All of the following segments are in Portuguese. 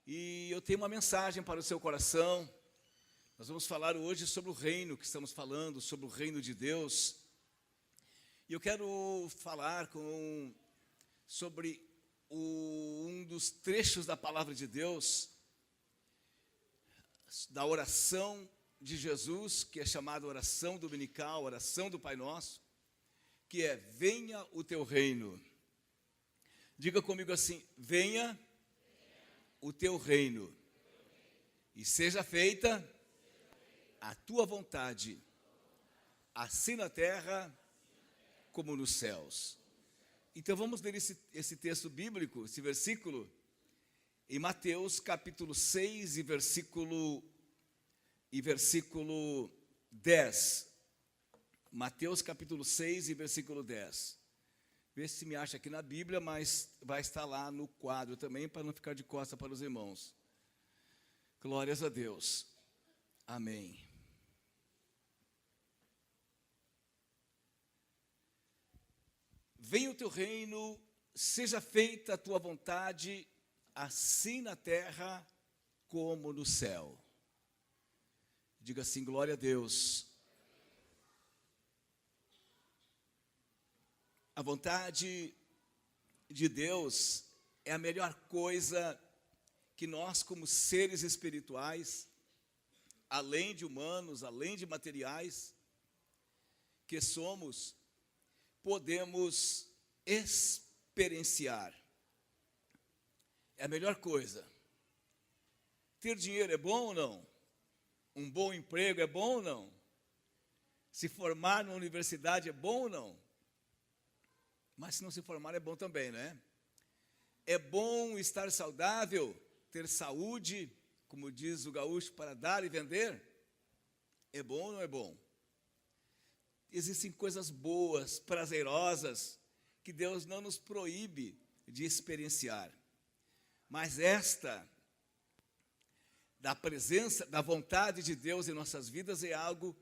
E eu tenho uma mensagem para o seu coração. Nós vamos falar hoje sobre o reino que estamos falando, sobre o reino de Deus. E eu quero falar sobre um dos trechos da palavra de Deus, da oração de Jesus, que é chamada oração dominical, oração do Pai Nosso, que é: venha o teu reino. Diga comigo assim: venha o teu reino, e seja feita a tua vontade, assim na terra como nos céus. Então vamos ler esse texto bíblico, esse versículo, em Mateus capítulo 6 e versículo 10. Mateus capítulo 6 e versículo 10. Vê se me acha aqui na Bíblia, mas vai estar lá no quadro também, para não ficar de costas para os irmãos. Glórias a Deus. Amém. Venha o teu reino, seja feita a tua vontade, assim na terra como no céu. Diga assim: glória a Deus. A vontade de Deus é a melhor coisa que nós, como seres espirituais, além de humanos, além de materiais, que somos, podemos experienciar. É a melhor coisa. Ter dinheiro é bom ou não? Um bom emprego é bom ou não? Se formar numa universidade é bom ou não? Mas se não se formar é bom também, né? É bom estar saudável, ter saúde, como diz o gaúcho, para dar e vender? É bom ou não é bom? Existem coisas boas, prazerosas, que Deus não nos proíbe de experienciar. Mas da presença, da vontade de Deus em nossas vidas é algo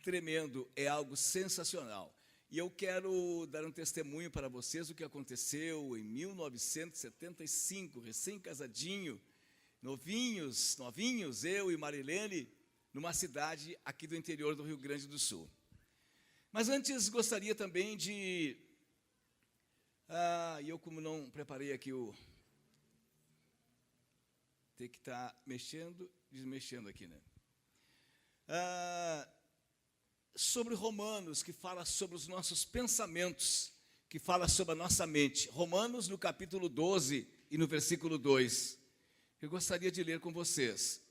tremendo, é algo sensacional. E eu quero dar um testemunho para vocês do que aconteceu em 1975, recém-casadinho, novinhos, eu e Marilene, numa cidade aqui do interior do Rio Grande do Sul. Mas antes gostaria também de... eu como não preparei aqui tem que estar desmexendo aqui, né? Sobre Romanos, que fala sobre os nossos pensamentos, que fala sobre a nossa mente. Romanos, no capítulo 12 e no versículo 2. Eu gostaria de ler com vocês.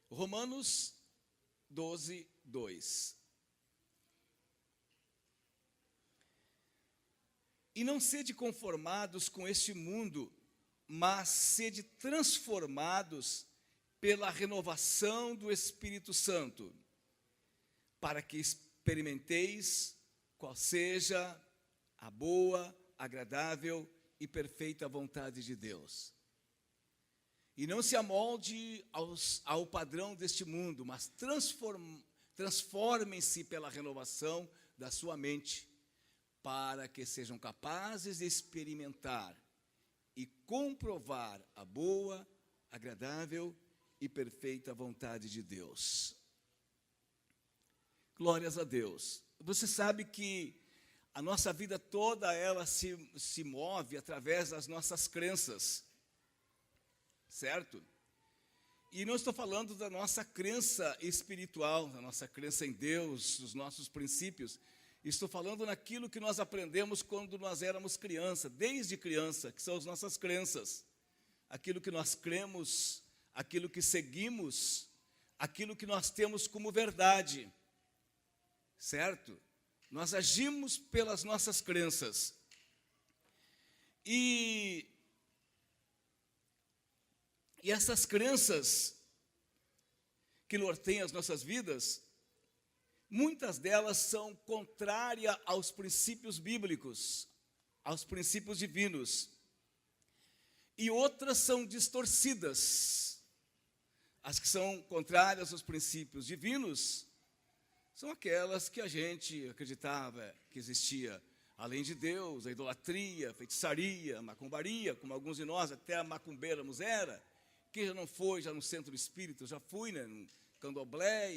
Romanos 12, 2. E não sede conformados com este mundo, mas sede transformados pela renovação do Espírito Santo, para que experimenteis qual seja a boa, agradável e perfeita vontade de Deus. E não se amolde ao padrão deste mundo, mas transformem-se pela renovação da sua mente, para que sejam capazes de experimentar e comprovar a boa, agradável e perfeita vontade de Deus. Glórias a Deus. Você sabe que a nossa vida toda, ela se move através das nossas crenças, certo? E não estou falando da nossa crença espiritual, da nossa crença em Deus, dos nossos princípios. Estou falando naquilo que nós aprendemos quando nós éramos criança, desde criança, que são as nossas crenças. Aquilo que nós cremos, aquilo que seguimos, aquilo que nós temos como verdade. Certo? Nós agimos pelas nossas crenças. E essas crenças que norteiam as nossas vidas, muitas delas são contrárias aos princípios bíblicos, aos princípios divinos. E outras são distorcidas. As que são contrárias aos princípios divinos são aquelas que a gente acreditava que existia além de Deus, a idolatria, a feitiçaria, a macumbaria, como alguns de nós até macumbeiros era. Quem já não foi, já no centro espírita, eu já fui, né, no candomblé,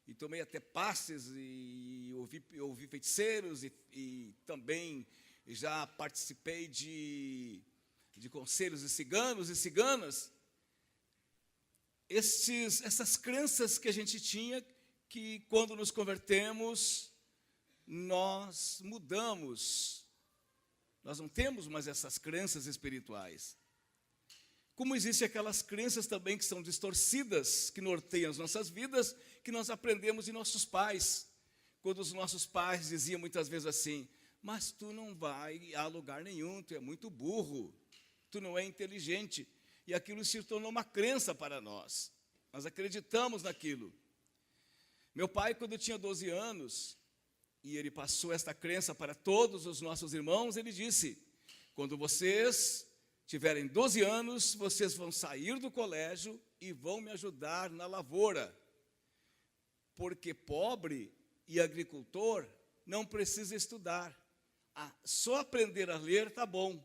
e tomei até passes, e ouvi feiticeiros, e também já participei de conselhos de ciganos e ciganas. Essas crenças que a gente tinha, que quando nos convertemos, nós mudamos. Nós não temos mais essas crenças espirituais. Como existem aquelas crenças também que são distorcidas, que norteiam as nossas vidas, que nós aprendemos de nossos pais. Quando os nossos pais diziam muitas vezes assim: mas tu não vai a lugar nenhum, tu é muito burro, tu não é inteligente. E aquilo se tornou uma crença para nós. Nós acreditamos naquilo. Meu pai, quando eu tinha 12 anos, e ele passou esta crença para todos os nossos irmãos, ele disse: quando vocês tiverem 12 anos, vocês vão sair do colégio e vão me ajudar na lavoura. Porque pobre e agricultor não precisa estudar. Só aprender a ler está bom.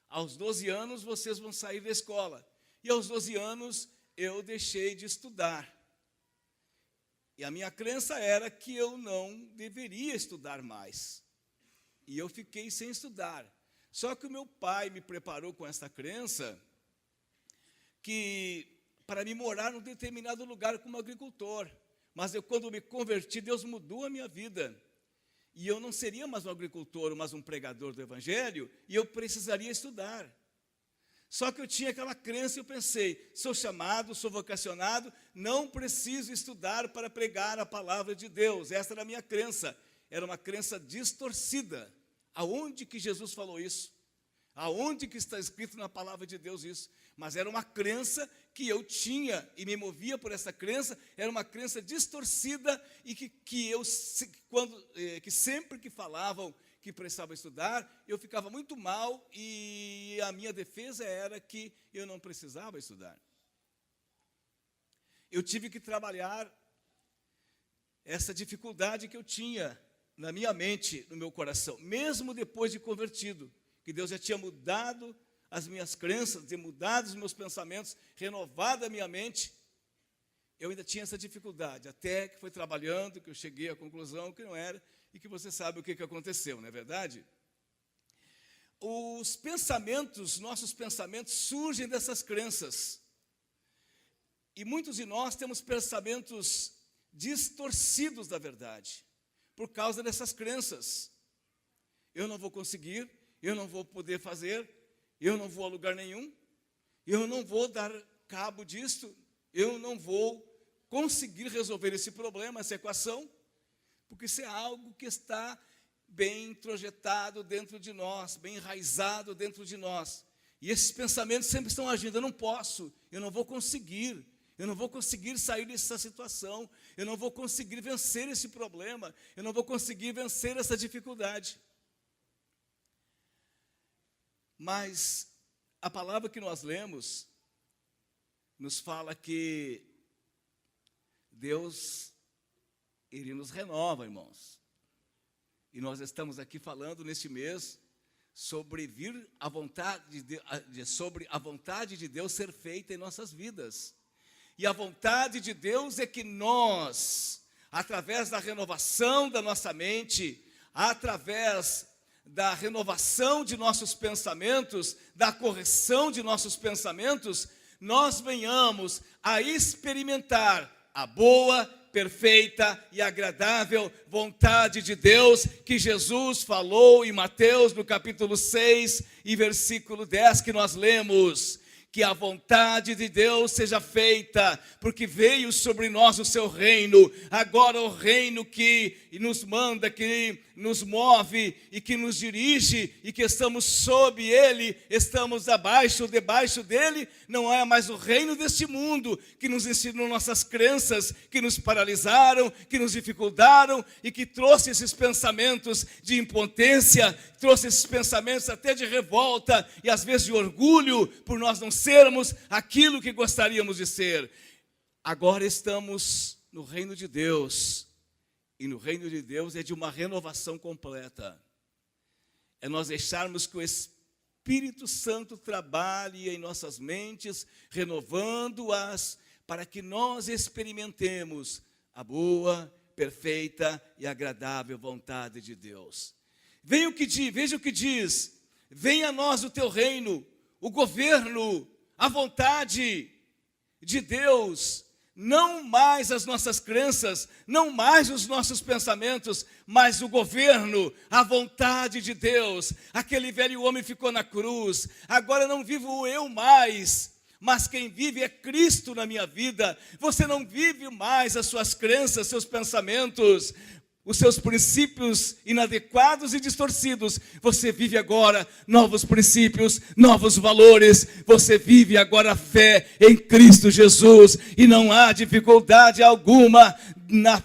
Aos 12 anos, vocês vão sair da escola. E aos 12 anos, eu deixei de estudar. E a minha crença era que eu não deveria estudar mais. E eu fiquei sem estudar. Só que o meu pai me preparou com essa crença que para me morar num determinado lugar como agricultor. Mas quando me converti, Deus mudou a minha vida. E eu não seria mais um agricultor, mas um pregador do Evangelho, e eu precisaria estudar. Só que eu tinha aquela crença e eu pensei: sou chamado, sou vocacionado, não preciso estudar para pregar a palavra de Deus. Essa era a minha crença. Era uma crença distorcida. Aonde que Jesus falou isso? Aonde que está escrito na palavra de Deus isso? Mas era uma crença que eu tinha e me movia por essa crença. Era uma crença distorcida e que sempre que falavam que precisava estudar, eu ficava muito mal, e a minha defesa era que eu não precisava estudar. Eu tive que trabalhar essa dificuldade que eu tinha na minha mente, no meu coração, mesmo depois de convertido, que Deus já tinha mudado as minhas crenças, tinha mudado os meus pensamentos, renovado a minha mente, eu ainda tinha essa dificuldade, até que foi trabalhando, que eu cheguei à conclusão que não era, e que você sabe o que aconteceu, não é verdade? Os pensamentos, nossos pensamentos surgem dessas crenças, e muitos de nós temos pensamentos distorcidos da verdade, por causa dessas crenças. Eu não vou conseguir, eu não vou poder fazer, eu não vou a lugar nenhum, eu não vou dar cabo disto, eu não vou conseguir resolver esse problema, essa equação, porque isso é algo que está bem introjetado dentro de nós, bem enraizado dentro de nós. E esses pensamentos sempre estão agindo: eu não posso, eu não vou conseguir sair dessa situação, eu não vou conseguir vencer esse problema, eu não vou conseguir vencer essa dificuldade. Mas a palavra que nós lemos nos fala que Deus, Ele nos renova, irmãos. E nós estamos aqui falando neste mês sobre sobre a vontade de Deus ser feita em nossas vidas. E a vontade de Deus é que nós, através da renovação da nossa mente, através da renovação de nossos pensamentos, da correção de nossos pensamentos, nós venhamos a experimentar a boa, perfeita e agradável vontade de Deus, que Jesus falou em Mateus, no capítulo 6 e versículo 10, que nós lemos: que a vontade de Deus seja feita, porque veio sobre nós o seu reino. Agora o reino que nos manda, que nos move e que nos dirige, e que estamos sob ele, estamos debaixo dele, não é mais o reino deste mundo, que nos ensinou nossas crenças, que nos paralisaram, que nos dificultaram, e que trouxe esses pensamentos de impotência, trouxe esses pensamentos até de revolta, e às vezes de orgulho, por nós não sermos aquilo que gostaríamos de ser. Agora estamos no reino de Deus, e no reino de Deus é de uma renovação completa. é nós deixarmos que o Espírito Santo trabalhe em nossas mentes, renovando-as, para que nós experimentemos a boa, perfeita e agradável vontade de Deus. Veja o que diz: venha a nós o teu reino, o governo, a vontade de Deus, não mais as nossas crenças, não mais os nossos pensamentos, mas o governo, a vontade de Deus. Aquele velho homem ficou na cruz, agora não vivo eu mais, mas quem vive é Cristo na minha vida. Você não vive mais as suas crenças, seus pensamentos, os seus princípios inadequados e distorcidos. Você vive agora novos princípios, novos valores. Você vive agora a fé em Cristo Jesus. E não há dificuldade alguma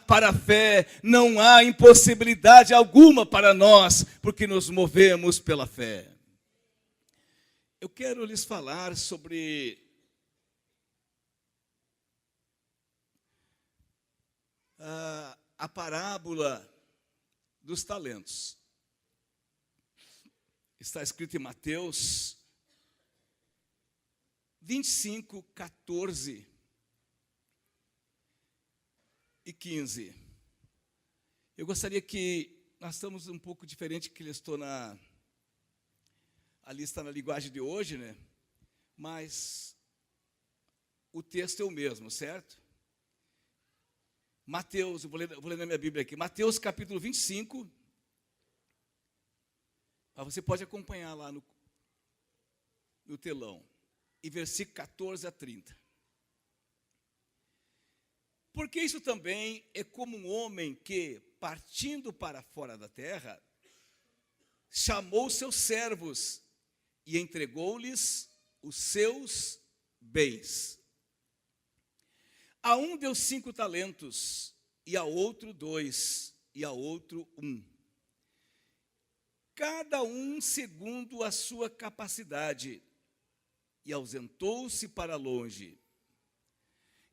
para a fé, não há impossibilidade alguma para nós, porque nos movemos pela fé. Eu quero lhes falar sobre a parábola dos talentos. Está escrito em Mateus 25, 14 e 15. Eu gostaria que, nós estamos um pouco diferente, que ele estou ali está na linguagem de hoje, né? Mas o texto é o mesmo, certo? Mateus, eu vou ler na minha Bíblia aqui, Mateus capítulo 25, você pode acompanhar lá no telão, e versículo 14 a 30. Porque isso também é como um homem que, partindo para fora da terra, chamou seus servos e entregou-lhes os seus bens. A um deu 5 talentos, e a outro 2, e a outro 1. Cada um segundo a sua capacidade, e ausentou-se para longe.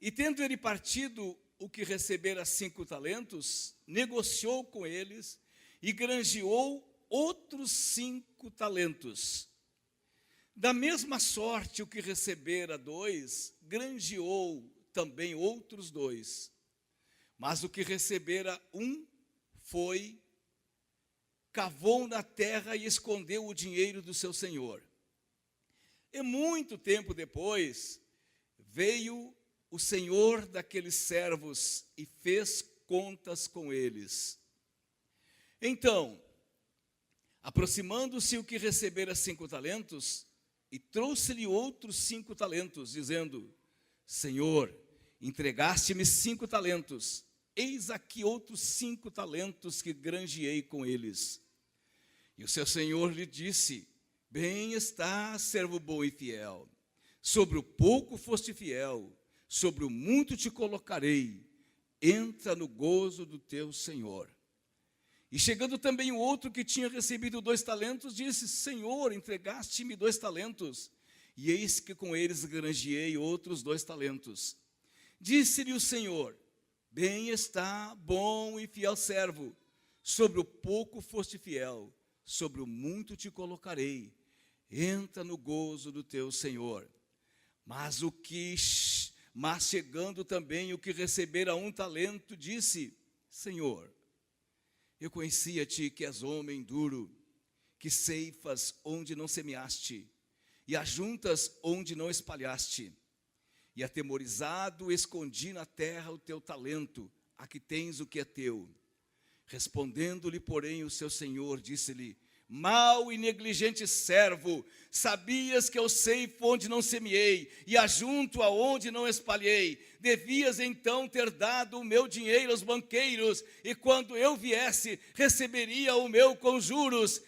E tendo ele partido o que recebera 5 talentos, negociou com eles, e granjeou outros 5 talentos. Da mesma sorte, o que recebera 2, granjeou também outros 2. Mas o que recebera 1 foi, cavou na terra e escondeu o dinheiro do seu senhor. E muito tempo depois, veio o senhor daqueles servos e fez contas com eles. Então, aproximando-se o que recebera 5 talentos, e trouxe-lhe outros 5 talentos, dizendo: Senhor, entregaste-me 5 talentos, eis aqui outros 5 talentos que granjeei com eles. E o seu senhor lhe disse: Bem está, servo bom e fiel. Sobre o pouco foste fiel, sobre o muito te colocarei. Entra no gozo do teu senhor. E chegando também o outro que tinha recebido 2 talentos, disse: Senhor, entregaste-me 2 talentos, e eis que com eles granjeei outros 2 talentos. Disse-lhe o Senhor: Bem está, bom e fiel servo, sobre o pouco foste fiel, sobre o muito te colocarei. Entra no gozo do teu Senhor. Mas chegando também o que recebera 1 talento, disse: Senhor, eu conhecia-te que és homem duro, que ceifas onde não semeaste, e ajuntas onde não espalhaste. E atemorizado escondi na terra o teu talento, aqui tens o que é teu. Respondendo-lhe, porém, o seu senhor, disse-lhe: Mau e negligente servo, sabias que eu ceifo onde não semeei, e ajunto aonde não espalhei. Devias então ter dado o meu dinheiro aos banqueiros, e quando eu viesse, receberia o meu com juros.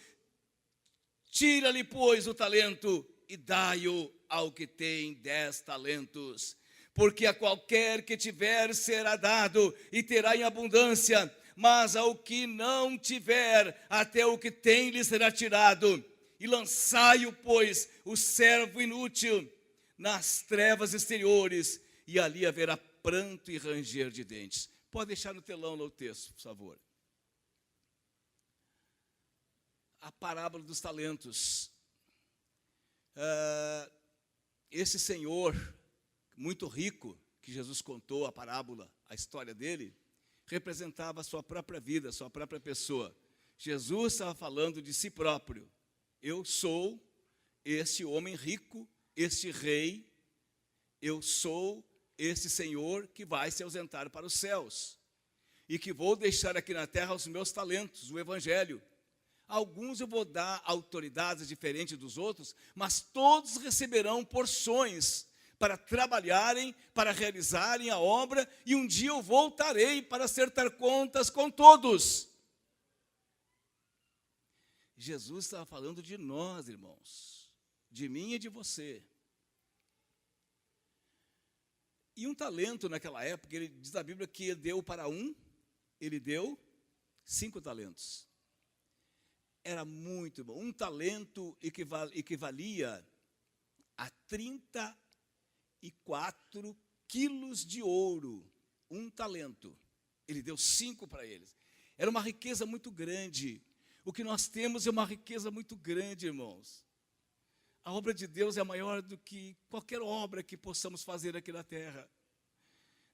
Tira-lhe, pois, o talento, e dai-o ao que tem 10 talentos. Porque a qualquer que tiver será dado, e terá em abundância, mas ao que não tiver, até o que tem lhe será tirado. E lançai-o, pois, o servo inútil, nas trevas exteriores, e ali haverá pranto e ranger de dentes. Pode deixar no telão lá o texto, por favor. a parábola dos talentos. Esse senhor muito rico, que Jesus contou a parábola, a história dele, representava a sua própria vida, a sua própria pessoa. Jesus estava falando de si próprio. Eu sou esse homem rico, este rei, eu sou esse senhor que vai se ausentar para os céus e que vou deixar aqui na terra os meus talentos, o evangelho. Alguns eu vou dar autoridades diferentes dos outros, mas todos receberão porções para trabalharem, para realizarem a obra, e um dia eu voltarei para acertar contas com todos. Jesus estava falando de nós, irmãos, de mim e de você. E um talento naquela época, ele diz na Bíblia que ele deu para um, ele deu 5 talentos. Era muito bom. Um talento equivalia a 34 quilos de ouro. Um talento. Ele deu 5 para eles. Era uma riqueza muito grande. O que nós temos é uma riqueza muito grande, irmãos. A obra de Deus é maior do que qualquer obra que possamos fazer aqui na terra.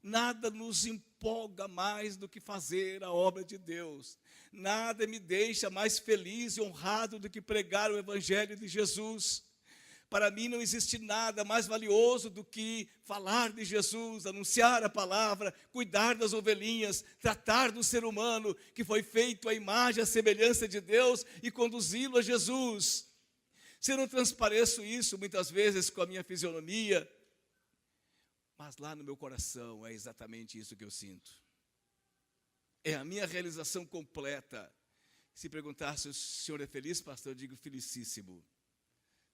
Nada nos empolga mais do que fazer a obra de Deus. Nada me deixa mais feliz e honrado do que pregar o Evangelho de Jesus. Para mim não existe nada mais valioso do que falar de Jesus, anunciar a palavra, cuidar das ovelhinhas, tratar do ser humano que foi feito à imagem e à semelhança de Deus e conduzi-lo a Jesus. Se eu não transpareço isso muitas vezes com a minha fisionomia, mas lá no meu coração é exatamente isso que eu sinto. É a minha realização completa. Se perguntar se o senhor é feliz, pastor, eu digo felicíssimo.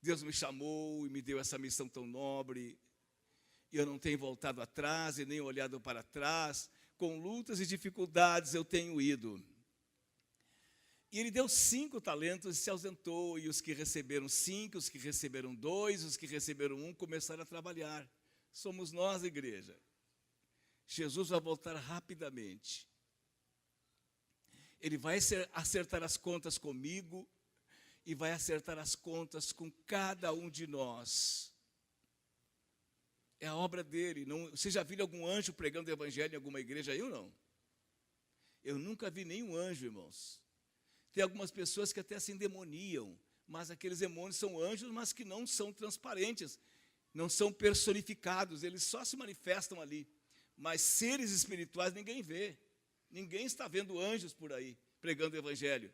Deus me chamou e me deu essa missão tão nobre. E eu não tenho voltado atrás e nem olhado para trás. Com lutas e dificuldades eu tenho ido. E ele deu 5 talentos e se ausentou. E os que receberam 5, os que receberam 2, os que receberam 1, começaram a trabalhar. Somos nós, igreja. Jesus vai voltar rapidamente. Ele vai acertar as contas comigo e vai acertar as contas com cada um de nós. É a obra dele. Você já viu algum anjo pregando o evangelho em alguma igreja aí ou não? Eu nunca vi nenhum anjo, irmãos. Tem algumas pessoas que até se endemoniam, mas aqueles demônios são anjos, mas que não são transparentes, não são personificados, eles só se manifestam ali. Mas seres espirituais ninguém vê. Ninguém está vendo anjos por aí, pregando o evangelho.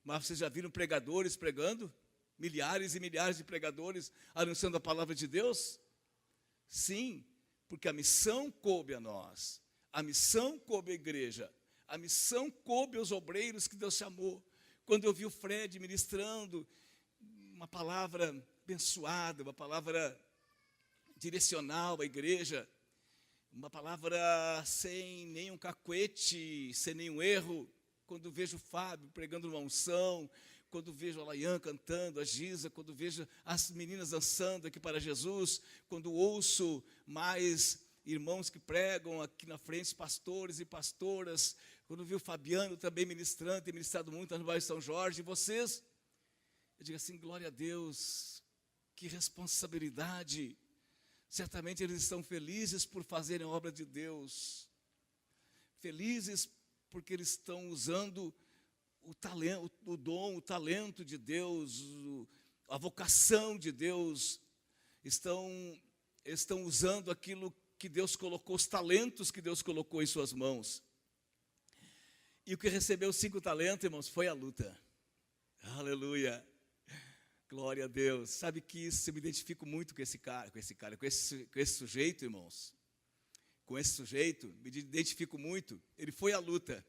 Mas vocês já viram pregadores pregando? Milhares e milhares de pregadores anunciando a palavra de Deus? Sim, porque a missão coube a nós. A missão coube à igreja. A missão coube aos obreiros que Deus chamou. Quando eu vi o Fred ministrando uma palavra abençoada, uma palavra direcional à igreja, uma palavra sem nenhum cacuete, sem nenhum erro. Quando vejo o Fábio pregando uma unção, quando vejo a Laian cantando, a Giza, quando vejo as meninas dançando aqui para Jesus, quando ouço mais irmãos que pregam aqui na frente, pastores e pastoras, quando vi o Fabiano também ministrando, tem ministrado muito no bairro São Jorge, e vocês, eu digo assim, glória a Deus, que responsabilidade. Certamente eles estão felizes por fazerem a obra de Deus, felizes porque eles estão usando o talento, o dom, o talento de Deus, a vocação de Deus, estão usando aquilo que Deus colocou, os talentos que Deus colocou em suas mãos. E o que recebeu 5 talentos, irmãos, foi a luta. Aleluia. Glória a Deus. Sabe que isso, eu me identifico muito com esse sujeito, irmãos. Com esse sujeito, me identifico muito. Ele foi à luta.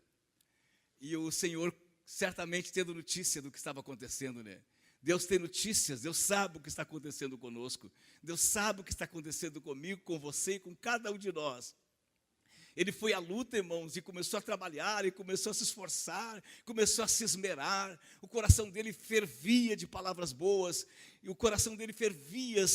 E o Senhor, certamente, tendo notícia do que estava acontecendo, né? Deus tem notícias, Deus sabe o que está acontecendo conosco. Deus sabe o que está acontecendo comigo, com você e com cada um de nós. Ele foi à luta, irmãos, e começou a trabalhar, e começou a se esforçar, começou a se esmerar. O coração dele fervia de palavras boas. e o coração dele fervia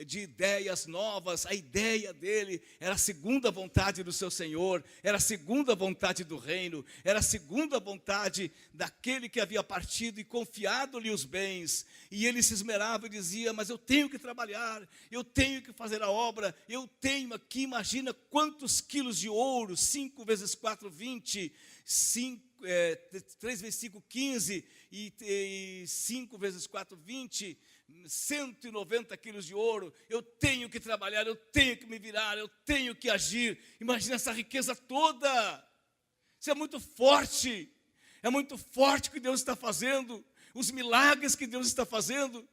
de ideias novas. A ideia dele era a segunda vontade do seu Senhor, era a segunda vontade do reino, era a segunda vontade daquele que havia partido e confiado-lhe os bens. E ele se esmerava e dizia: mas eu tenho que trabalhar, eu tenho que fazer a obra, eu tenho aqui, imagina quantos quilos de ouro, 5 vezes 4, 20, 3 vezes 5, 15, e 5 vezes 4, 20, 190 quilos de ouro. Eu tenho que trabalhar, eu tenho que me virar, eu tenho que agir. Imagina essa riqueza toda. Isso é muito forte o que Deus está fazendo, os milagres que Deus está fazendo,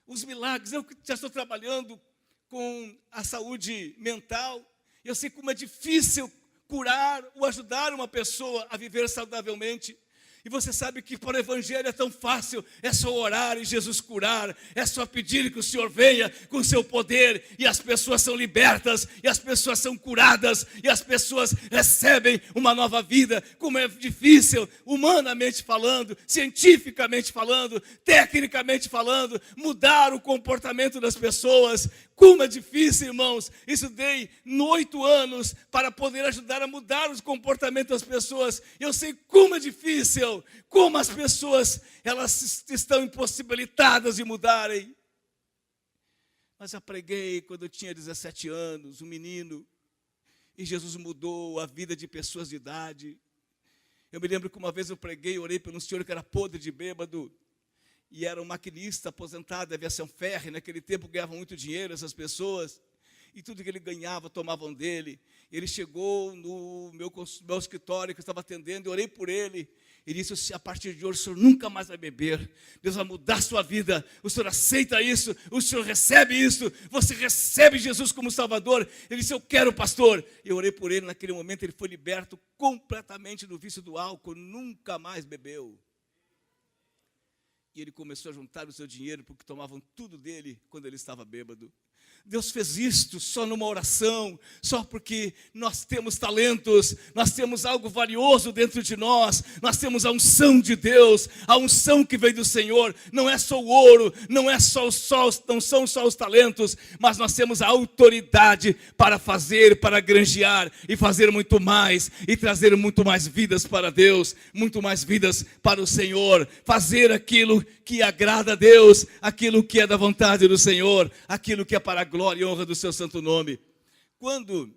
os milagres. Eu já estou trabalhando com a saúde mental, eu sei como é difícil curar ou ajudar uma pessoa a viver saudavelmente. E você sabe que para o Evangelho é tão fácil, é só orar e Jesus curar, é só pedir que o Senhor venha com o seu poder, e as pessoas são libertas, e as pessoas são curadas, e as pessoas recebem uma nova vida. Como é difícil, humanamente falando, cientificamente falando, tecnicamente falando, mudar o comportamento das pessoas. Como é difícil, irmãos. Estudei 8 anos para poder ajudar a mudar os comportamentos das pessoas. Eu sei como é difícil, como as pessoas, elas estão impossibilitadas de mudarem. Mas já preguei quando eu tinha 17 anos, um menino, e Jesus mudou a vida de pessoas de idade. Eu me lembro que uma vez eu preguei, orei por um senhor que era podre de bêbado, e era um maquinista aposentado da aviação férrea. Naquele tempo ganhavam muito dinheiro essas pessoas, e tudo que ele ganhava tomavam dele. Ele chegou no meu escritório que eu estava atendendo, eu orei por ele. Ele disse: a partir de hoje o senhor nunca mais vai beber, Deus vai mudar a sua vida, o senhor aceita isso, o senhor recebe isso, você recebe Jesus como Salvador. Ele disse: eu quero, pastor. Eu orei por ele, naquele momento ele foi liberto completamente do vício do álcool, nunca mais bebeu. E ele começou a juntar o seu dinheiro, porque tomavam tudo dele quando ele estava bêbado. Deus fez isto só numa oração, só porque nós temos talentos, nós temos algo valioso dentro de nós, nós temos a unção de Deus, a unção que vem do Senhor. Não é só o ouro, não são só os talentos, mas nós temos a autoridade para fazer, para granjear e fazer muito mais, e trazer muito mais vidas para Deus, muito mais vidas para o Senhor, fazer aquilo que agrada a Deus, aquilo que é da vontade do Senhor, aquilo que é para a glória e honra do seu santo nome. Quando,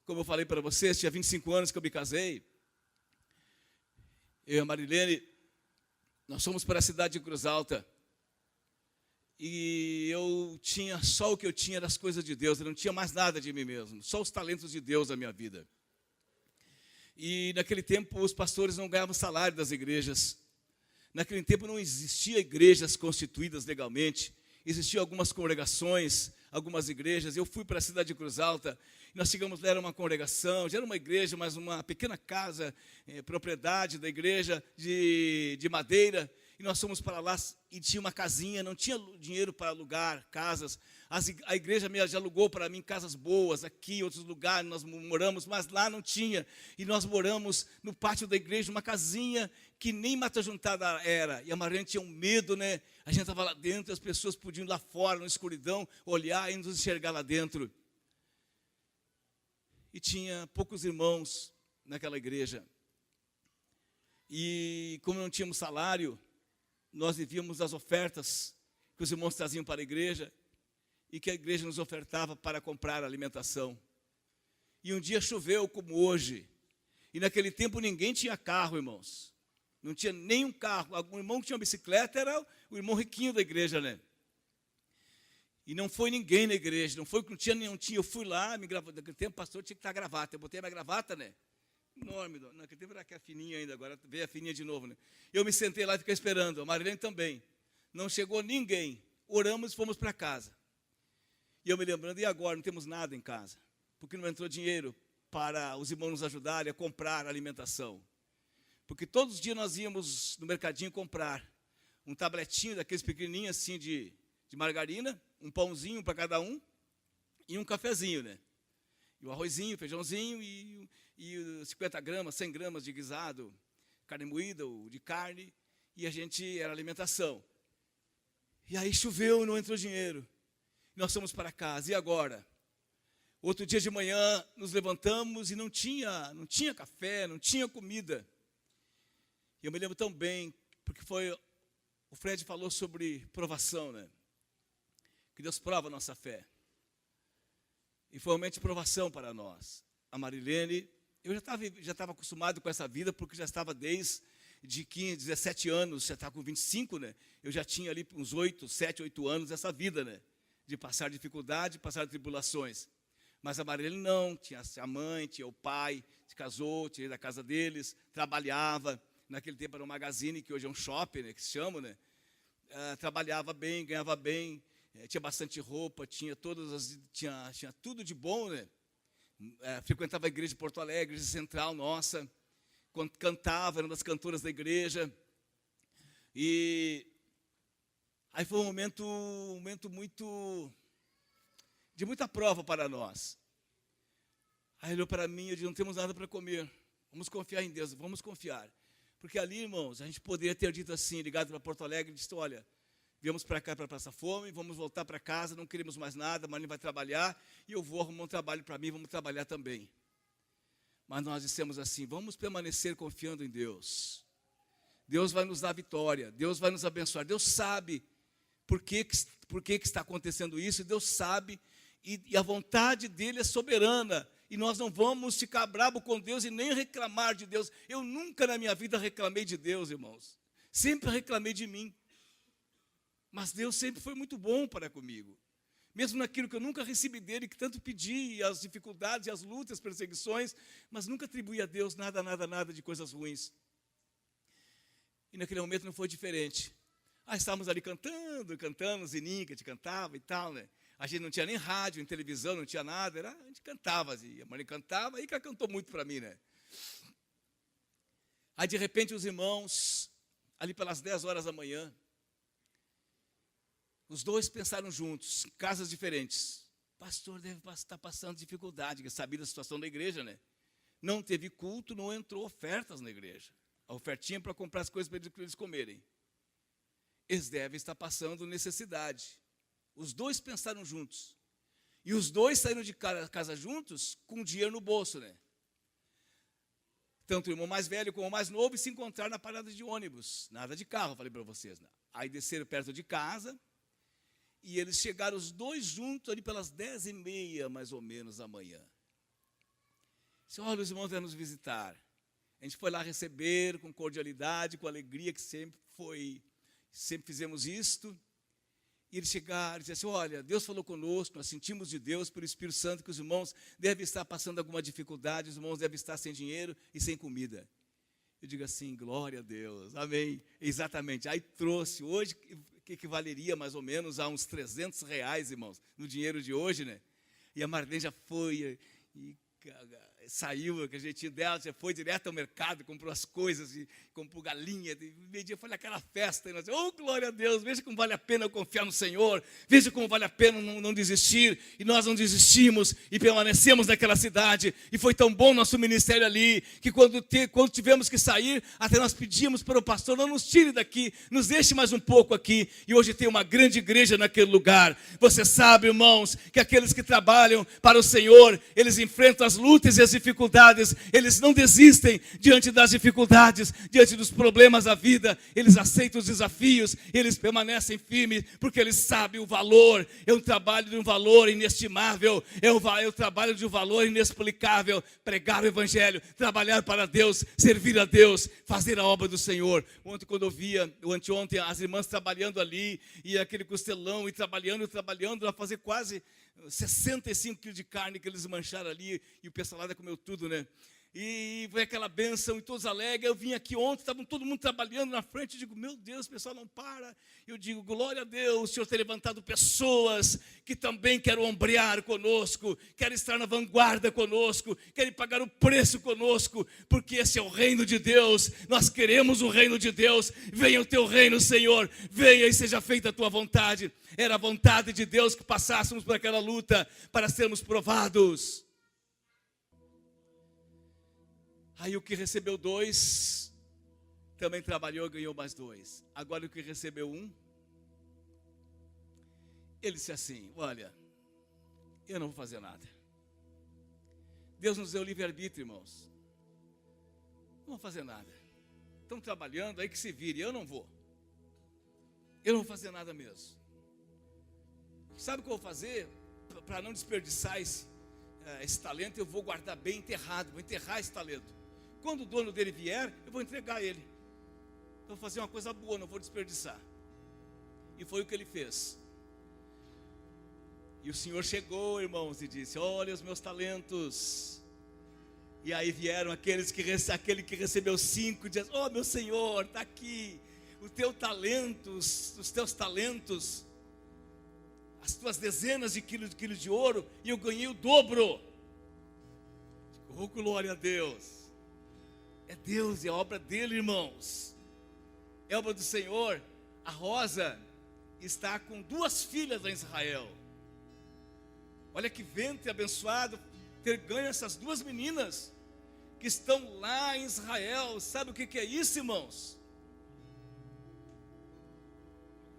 como eu falei para vocês, tinha 25 anos que eu me casei, eu e a Marilene, nós fomos para a cidade de Cruz Alta, e eu tinha só o que eu tinha das coisas de Deus, eu não tinha mais nada de mim mesmo, só os talentos de Deus na minha vida. E naquele tempo os pastores não ganhavam salário das igrejas. Naquele tempo não existiam igrejas constituídas legalmente, existiam algumas congregações, algumas igrejas. Eu fui para a cidade de Cruz Alta, e nós chegamos lá, era uma congregação, já era uma igreja, mas uma pequena casa, propriedade da igreja de madeira, e nós fomos para lá, e tinha uma casinha, não tinha dinheiro para alugar casas. A igreja já alugou para mim casas boas, aqui, outros lugares, nós moramos, mas lá não tinha, e nós moramos no pátio da igreja, uma casinha que nem mata juntada era, e a Marilene tinha um medo, né? A gente estava lá dentro, as pessoas podiam ir lá fora, na escuridão, olhar e nos enxergar lá dentro. E tinha poucos irmãos naquela igreja. E como não tínhamos salário, nós vivíamos das ofertas que os irmãos traziam para a igreja, e que a igreja nos ofertava para comprar alimentação. E um dia choveu como hoje, e naquele tempo ninguém tinha carro, irmãos. Não tinha nenhum carro. Algum irmão que tinha uma bicicleta era o irmão riquinho da igreja, né? E não foi ninguém na igreja, não tinha. Eu fui lá, me gravou. Naquele tempo o pastor tinha que estar gravata. Eu botei a minha gravata, né? Enorme. Naquele tempo era aquela fininha ainda, agora veio a fininha de novo, né? Eu me sentei lá e fiquei esperando, a Marilene também. Não chegou ninguém. Oramos e fomos para casa. E eu me lembrando, e agora? Não temos nada em casa, porque não entrou dinheiro para os irmãos nos ajudarem a comprar alimentação. Porque todos os dias nós íamos no mercadinho comprar um tabletinho daqueles pequenininhos assim de margarina, um pãozinho para cada um e um cafezinho, né? E o arrozinho, feijãozinho e 50 gramas, 100 gramas de guisado, carne moída ou de carne, e a gente era alimentação. E aí choveu e não entrou dinheiro. Nós fomos para casa. E agora? Outro dia de manhã nos levantamos e não tinha café, não tinha comida. E eu me lembro tão bem, porque o Fred falou sobre provação, né? Que Deus prova a nossa fé. E foi realmente provação para nós. A Marilene, eu já estava acostumado com essa vida, porque já estava desde 15, 17 anos, já estava com 25, né? Eu já tinha ali uns 7, 8 anos essa vida, né? De passar dificuldade, passar tribulações. Mas a Marilene não, tinha a mãe, tinha o pai, se casou, tinha ido da casa deles, trabalhava. Naquele tempo era um magazine, que hoje é um shopping, né, que se chama, né? Trabalhava bem, ganhava bem, tinha bastante roupa, tinha tudo de bom, né? Frequentava a igreja de Porto Alegre, igreja central nossa, cantava, era uma das cantoras da igreja. E aí foi um momento de muita prova para nós. Aí olhou para mim e eu disse: não temos nada para comer, vamos confiar em Deus, vamos confiar. Porque ali, irmãos, a gente poderia ter dito assim, ligado para Porto Alegre, e disse: olha, viemos para cá, para a Praça Fome, vamos voltar para casa, não queremos mais nada, a Marlene vai trabalhar, e eu vou arrumar um trabalho para mim, vamos trabalhar também. Mas nós dissemos assim: vamos permanecer confiando em Deus. Deus vai nos dar vitória, Deus vai nos abençoar, Deus sabe por que está acontecendo isso, e Deus sabe, e a vontade dEle é soberana. E nós não vamos ficar bravo com Deus e nem reclamar de Deus. Eu nunca na minha vida reclamei de Deus, irmãos. Sempre reclamei de mim. Mas Deus sempre foi muito bom para comigo. Mesmo naquilo que eu nunca recebi dEle, que tanto pedi, as dificuldades, as lutas, as perseguições, mas nunca atribuí a Deus nada de coisas ruins. E naquele momento não foi diferente. Estávamos ali cantando, Zininho, que a gente cantava e tal, né? A gente não tinha nem rádio, nem televisão, não tinha nada, a gente cantava, assim, a mãe cantava, aí que ela cantou muito para mim, né? Aí de repente os irmãos, ali pelas 10 horas da manhã, os dois pensaram juntos, casas diferentes. Pastor deve estar passando dificuldade, que sabia da situação da igreja, né? Não teve culto, não entrou ofertas na igreja. A ofertinha para comprar as coisas para eles comerem. Eles devem estar passando necessidade. Os dois pensaram juntos. E os dois saíram de casa juntos com dinheiro no bolso, né? Tanto o irmão mais velho como o mais novo, e se encontraram na parada de ônibus. Nada de carro, falei para vocês, né? Aí desceram perto de casa, e eles chegaram os dois juntos ali pelas 10h30, mais ou menos, da manhã. Disse: olha, os irmãos vieram nos visitar. A gente foi lá receber com cordialidade, com alegria, que sempre fizemos isto. E eles chegaram e disseram assim: olha, Deus falou conosco, nós sentimos de Deus, pelo Espírito Santo, que os irmãos devem estar passando alguma dificuldade, os irmãos devem estar sem dinheiro e sem comida. Eu digo assim: glória a Deus, amém. Exatamente. Aí trouxe, hoje, que equivaleria mais ou menos a uns R$300, irmãos, no dinheiro de hoje, né? E a Marlene já foi e saiu com a jeitinho dela, já foi direto ao mercado, comprou as coisas, e comprou galinha, e meio-dia foi naquela festa, e nós, glória a Deus, veja como vale a pena confiar no Senhor, veja como vale a pena não desistir, e nós não desistimos, e permanecemos naquela cidade, e foi tão bom nosso ministério ali, que quando tivemos que sair, até nós pedimos para o pastor: não nos tire daqui, nos deixe mais um pouco aqui, e hoje tem uma grande igreja naquele lugar. Você sabe, irmãos, que aqueles que trabalham para o Senhor, eles enfrentam as lutas e as dificuldades, eles não desistem diante das dificuldades, diante dos problemas da vida, eles aceitam os desafios, eles permanecem firmes, porque eles sabem o valor. É um trabalho de um valor inestimável, é um trabalho de um valor inexplicável, pregar o evangelho, trabalhar para Deus, servir a Deus, fazer a obra do Senhor. Ontem, quando eu via, anteontem, as irmãs trabalhando ali, e aquele costelão, e trabalhando, a fazer quase 65 quilos de carne que eles mancharam ali, e o pessoal lá comeu tudo, né? E foi aquela bênção, e todos alegres. Eu vim aqui ontem, estavam todo mundo trabalhando na frente, eu digo: meu Deus, o pessoal não para. Eu digo: glória a Deus, o Senhor tem levantado pessoas que também querem ombrear conosco, querem estar na vanguarda conosco, querem pagar o preço conosco, porque esse é o reino de Deus. Nós queremos o reino de Deus. Venha o teu reino, Senhor, venha e seja feita a tua vontade. Era a vontade de Deus que passássemos por aquela luta para sermos provados. Aí o que recebeu 2, também trabalhou e ganhou mais 2. Agora o que recebeu 1, Ele disse assim: olha, eu não vou fazer nada. Deus nos deu livre-arbítrio, irmãos. Não vou fazer nada. Estão trabalhando, aí que se vire, eu não vou. Eu não vou fazer nada mesmo. Sabe o que eu vou fazer? Para não desperdiçar esse talento, eu vou guardar bem enterrado, vou enterrar esse talento. Quando o dono dele vier, eu vou entregar ele. Eu vou fazer uma coisa boa, não vou desperdiçar. E foi o que ele fez. E o Senhor chegou, irmãos, e disse: olha os meus talentos. E aí vieram aquele que recebeu 5, diz: oh meu Senhor, está aqui o teu talento, os teus talentos, as tuas dezenas de quilos de ouro, e eu ganhei o dobro. Oh, glória a Deus. É Deus, é obra dele, irmãos. É obra do Senhor. A Rosa está com 2 filhas lá em Israel. Olha que ventre abençoado ter ganho essas 2 meninas que estão lá em Israel. Sabe o que é isso, irmãos?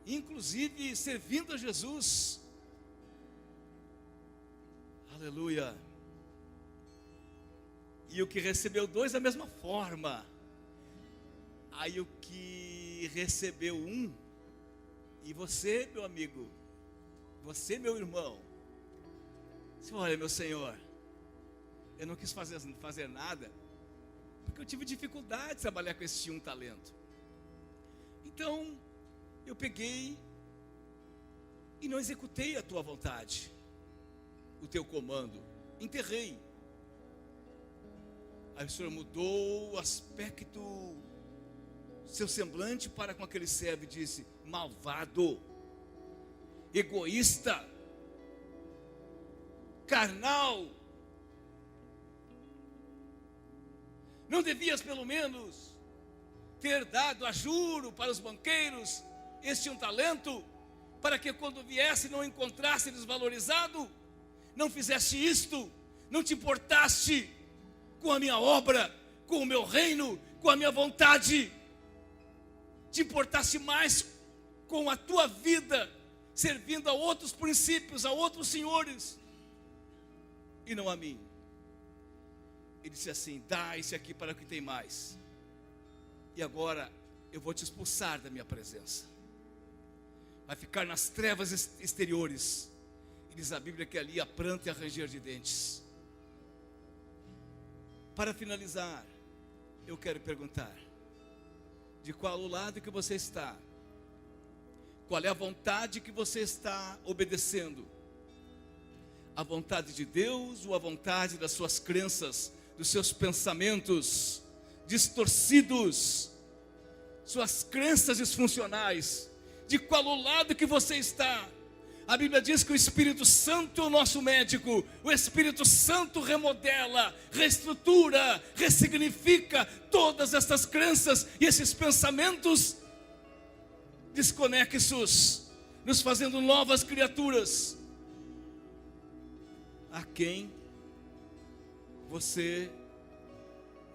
Inclusive servindo a Jesus. Aleluia. E o que recebeu 2 da mesma forma. Aí o que recebeu 1, e você, meu amigo, você, meu irmão, disse: olha, meu Senhor, eu não quis fazer nada, porque eu tive dificuldade de trabalhar com esse 1 talento. Então, eu peguei e não executei a tua vontade, o teu comando, enterrei. Aí o Senhor mudou o aspecto, seu semblante para com aquele servo e disse: malvado, egoísta, carnal, não devias pelo menos ter dado a juro para os banqueiros este 1 talento, para que quando viesse não encontrasse desvalorizado? Não fizeste isto, não te importaste com a minha obra, com o meu reino, com a minha vontade, te importaste mais com a tua vida, servindo a outros princípios, a outros senhores, e não a mim. Ele disse assim: dá esse aqui para o que tem mais, e agora eu vou te expulsar da minha presença. Vai ficar nas trevas exteriores. E diz a Bíblia que ali há pranto e a ranger de dentes. Para finalizar, eu quero perguntar: de qual o lado que você está? Qual é a vontade que você está obedecendo? A vontade de Deus ou a vontade das suas crenças, dos seus pensamentos distorcidos, suas crenças disfuncionais? De qual o lado que você está? A Bíblia diz que o Espírito Santo é o nosso médico. O Espírito Santo remodela, reestrutura, ressignifica todas essas crenças e esses pensamentos desconexos, nos fazendo novas criaturas. A quem você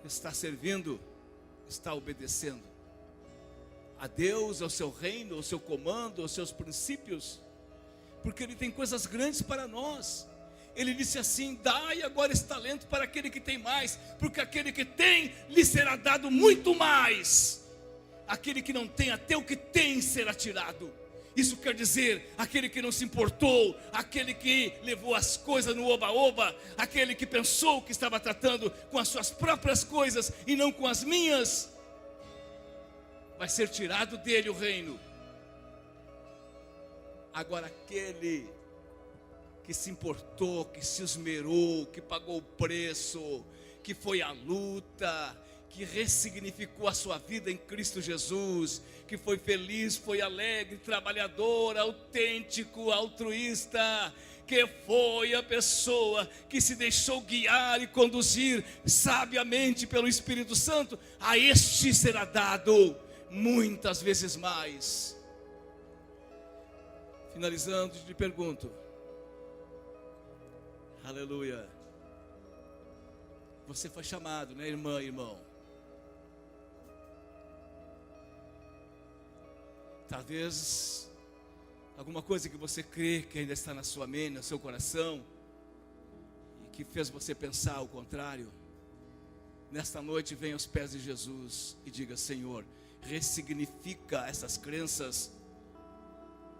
está servindo, está obedecendo? A Deus, ao seu reino, ao seu comando, aos seus princípios? Porque Ele tem coisas grandes para nós. Ele disse assim: dai agora esse talento para aquele que tem mais, porque aquele que tem, lhe será dado muito mais. Aquele que não tem, até o que tem será tirado. Isso quer dizer, aquele que não se importou, aquele que levou as coisas no oba-oba, aquele que pensou que estava tratando com as suas próprias coisas e não com as minhas, vai ser tirado dele o reino. Agora aquele que se importou, que se esmerou, que pagou o preço, que foi à luta, que ressignificou a sua vida em Cristo Jesus, que foi feliz, foi alegre, trabalhador, autêntico, altruísta, que foi a pessoa que se deixou guiar e conduzir sabiamente pelo Espírito Santo, a este será dado muitas vezes mais. Finalizando, te pergunto: aleluia, você foi chamado, né, irmã, irmão? Talvez alguma coisa que você crê que ainda está na sua mente, no seu coração, e que fez você pensar ao contrário, nesta noite venha aos pés de Jesus e diga: Senhor, ressignifica essas crenças,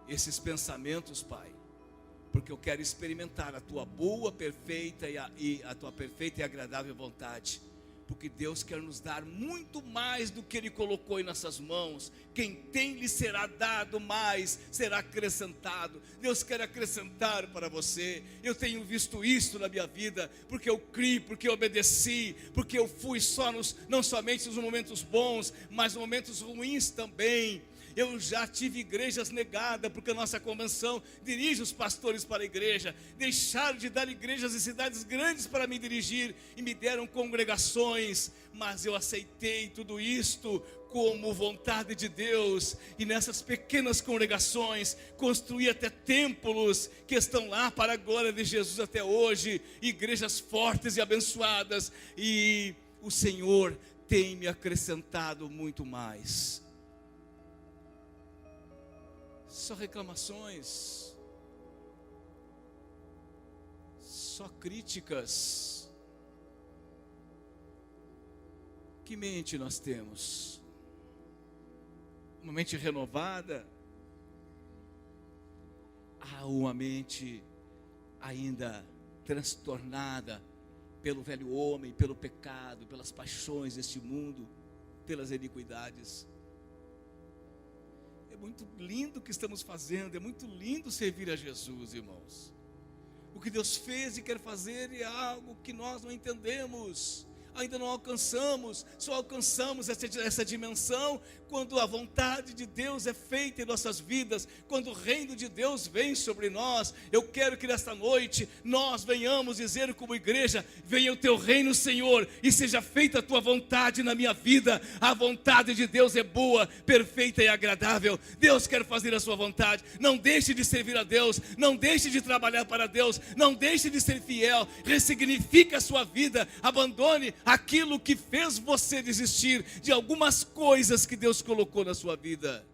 esses pensamentos, Pai, porque eu quero experimentar a tua boa, perfeita e a tua perfeita e agradável vontade. Porque Deus quer nos dar muito mais do que Ele colocou em nossas mãos. Quem tem lhe será dado mais, será acrescentado. Deus quer acrescentar para você. Eu tenho visto isso na minha vida, porque eu criei, porque eu obedeci, porque eu fui não somente nos momentos bons, mas nos momentos ruins também. Eu já tive igrejas negadas, porque a nossa convenção dirige os pastores para a igreja. Deixaram de dar igrejas em cidades grandes para me dirigir, e me deram congregações, mas eu aceitei tudo isto como vontade de Deus, e nessas pequenas congregações, construí até templos, que estão lá para a glória de Jesus até hoje, igrejas fortes e abençoadas, e o Senhor tem me acrescentado muito mais. Só reclamações, só críticas. Que mente nós temos? Uma mente renovada? Uma mente ainda transtornada pelo velho homem, pelo pecado, pelas paixões deste mundo, pelas iniquidades. É muito lindo o que estamos fazendo, é muito lindo servir a Jesus, irmãos. O que Deus fez e quer fazer é algo que nós não entendemos, ainda não alcançamos. Só alcançamos essa dimensão quando a vontade de Deus é feita em nossas vidas, quando o reino de Deus vem sobre nós. Eu quero que nesta noite nós venhamos dizer como igreja: venha o teu reino, Senhor, e seja feita a tua vontade na minha vida. A vontade de Deus é boa, perfeita e agradável. Deus quer fazer a sua vontade. Não deixe de servir a Deus, não deixe de trabalhar para Deus, não deixe de ser fiel. Ressignifique a sua vida, abandone aquilo que fez você desistir de algumas coisas que Deus colocou na sua vida.